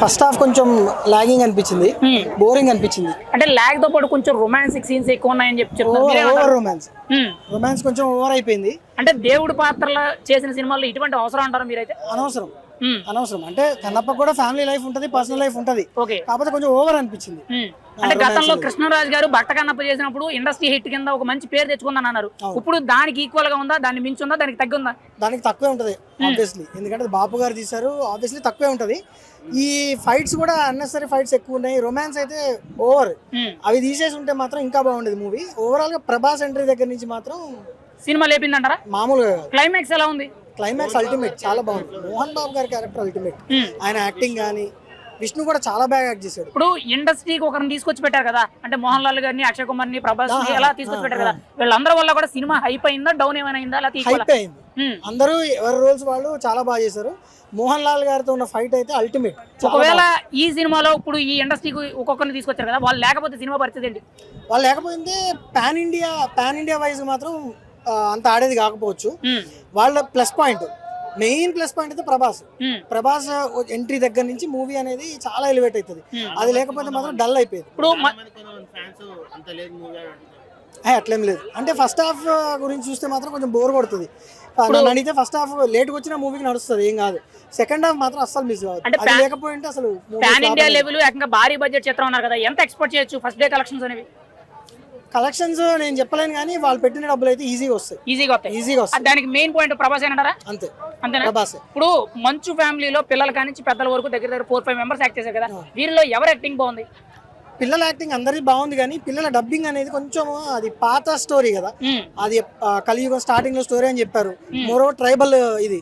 First half కొంచెం logging అనిపించింది, boring అనిపించింది. అంటే లాగ్ తో పాటు కొంచెం రొమాంటిక్ సీన్స్ ఎక్కువ ఉన్నాయని చెప్పి చెప్తున్నారు. ఓవర్ రొమాన్స్ కొంచెం ఓవర్ అయిపోయింది. అంటే దేవుడు పాత్రలో చేసిన సినిమాల్లో ఇటువంటి అవసరం అంటారు మీరైతే? అనవసరం. అంటే కన్నప్ప కూడా ఫ్యామిలీ లైఫ్ ఉంటది, పర్సనల్ లైఫ్ ఉంటది, కాకపోతే కొంచెం ఓవర్ అనిపించింది. అంటే గతంలో కృష్ణరాజు గారు భట్ట కన్నప్ప చేసినప్పుడు ఇండస్ట్రీ హిట్ కింద ఒక మంచి పేరు తెచ్చుకుందని అన్నారు. ఇప్పుడు దానికి ఈక్వల్ గా ఉందా, దాన్ని మించి ఉందా, దానికి తగ్గి ఉందా? దానికి తక్కువే ఉంటది ఆబ్వియస్లీ, ఎందుకంటే బాపు గారు తీశారు, ఆబ్వియస్లీ తక్కువే ఉంటది. ఈ ఫైట్స్ కూడా అన్నెసరీ ఫైట్స్ ఎక్కువ ఉన్నాయి, రొమాన్స్ అయితే ఓవర్. అవి తీసేసి ఉంటే మాత్రం ఇంకా బాగుండేది మూవీ. ఓవరాల్ గా ప్రభాస్ ఎంట్రీ దగ్గర నుంచి మాత్రం సినిమా లేపిందంటారా? మామూలుగా. క్లైమాక్స్ ఎలా ఉంది? క్లైమాక్స్ అల్టిమేట్, చాలా బాగుంది. మోహన్ బాబు గారి క్యారెక్టర్ అల్టిమేట్. ఆయన యాక్టింగ్ కానీ, విష్ణు కూడా చాలా బాగా యాక్ట్ చేశాడు. ఇప్పుడు ఇండస్ట్రీకి ఒకరిని తీసుకొచ్చి పెట్టారు కదా, అంటే మోహన్ లాల్ గారిని, అక్షయ్ కుమార్ ని, ప్రభాస్ ని ఎలా తీసుకొచ్చి పెట్టారు కదా, వీళ్ళందరి వల్ల కూడా సినిమా హైప్ అయిందా, డౌన్ ఏమైనా అయిందా? హైప్ అయింది. అందరూ ఎవరి రోల్స్ వాళ్ళు చాలా బాగా చేశారు. మోహన్ లాల్ గారితో ఉన్న ఫైట్ అయితే అల్టిమేట్. ఒకవేళ ఈ సినిమాలో ఇప్పుడు ఈ ఇండస్ట్రీకి ఒక్కొక్కరిని తీసుకొచ్చారు కదా, వాళ్ళు లేకపోతే సినిమా పరిస్థితి ఏంటి? వాళ్ళు లేకపోతే పాన్ ఇండియా వైజ్ మాత్రం అంత ఆడేది కాకపోవచ్చు. వాళ్ళ మెయిన్ ప్లస్ పాయింట్ అయితే ప్రభాస్ ఎంట్రీ దగ్గర నుంచి మూవీ అనేది చాలా ఎలివేట్ అవుతుంది. అది లేకపోతే మాత్రం డల్ అయిపోయింది. ఇప్పుడు అట్లేం లేదు. అంటే ఫస్ట్ హాఫ్ గురించి చూస్తే మాత్రం కొంచెం బోర్ కొడుతుంది. నన్ను అడిగితే ఫస్ట్ హాఫ్ లేట్గా వచ్చిన మూవీకి నడుస్తుంది, ఏం కాదు. సెకండ్ హాఫ్ మాత్రం అస్సలు మిస్ కాదు. అది లేకపోతే అసలు పాన్ ఇండియా లెవెల్ ఏకంగా భారీ బడ్జెట్ చిత్రం ఉన్నారు కదా, ఎంత ఎక్స్పెక్ట్ చేయొచ్చు ఫస్ట్ డే కలెక్షన్స్ అనేవి? కలెక్షన్స్ నేను చెప్పలేను, కానీ వాళ్ళు పెట్టిన డబ్బులు అయితే ఈజీగా వస్తాయి. దానికి మెయిన్ పాయింట్ ప్రభాస్ అంటారా? అంతేనా? ఇప్పుడు మంచు ఫ్యామిలీలో పిల్లల కానించి పెద్దల వరకు దగ్గర 4-5 మెంబర్స్ యాక్ట్ చేశారు కదా, వీరిలో ఎవరు యాక్టింగ్ బాగుంది? పిల్లల యాక్టింగ్ అందరిది బాగుంది, కానీ పిల్లల డబ్బింగ్ అనేది కొంచెం అది పాత స్టోరీ కదా, అది కలియుగం స్టార్టింగ్ లో స్టోరీ అని చెప్పారు. మోరో ట్రైబల్ ఇది,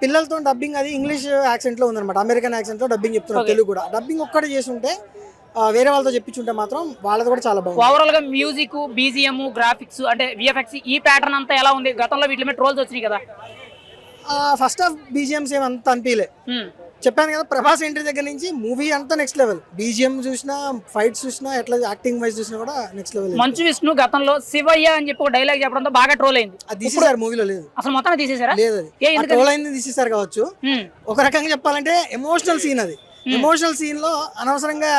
పిల్లలతో డబ్బింగ్ అది ఇంగ్లీష్ యాక్సెంట్ లో ఉందన్నమాట, అమెరికన్ యాక్సెంట్ లో డబ్బింగ్ చెప్తున్నారు. తెలుగు కూడా డబ్బింగ్ ఒక్కటే చేసి ఉంటే, వేరే వాళ్ళతో చెప్పించుంటే మాత్రం వాళ్ళది కూడా చాలా బాగుంది. ఓవరాల్ గా మ్యూజిక్, బీజిఎం, గ్రాఫిక్స్ అంటే విఎఫ్ఎక్స్ ఈ ప్యాటర్న్ అంతా ఎలా ఉంది? గతంలో వీటి మీద ట్రోల్స్ వచ్చినాయి కదా. ఫస్ట్ హాఫ్ బీజిఎంస్ ఏమంత అనిపించలే. చెప్పాను కదా, ప్రభాస్ ఎంట్రీ దగ్గర నుంచి మూవీ అంతా నెక్స్ట్ లెవెల్. బీజిఎం చూసినా, ఫైట్స్ చూసినా, ఎట్లా యాక్టింగ్ వైజ్ చూసినా కూడా నెక్స్ట్ లెవెల్. మంచు విష్ణు గతంలో శివయ్య అని చెప్పి ఒక డైలాగ్ చెప్పడంతో బాగా ట్రోల్ అయింది. అది తీసేసారు, మూవీలో లేదు అసలు, మొత్తం తీసేసారా? లేదు, అది ట్రోల్ అయింది, తీసేసారు కావచ్చు. ఒక రకంగా చెప్పాలంటే ఎమోషనల్ సీన్ అది. ఎమోషనల్ సీన్ లో అనవసరంగా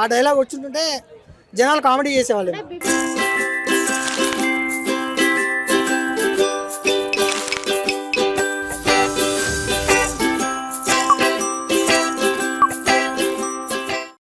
ఆ డైలాగ్ వచ్చింటుంటే జనాలు కామెడీ చేసేవాళ్ళు.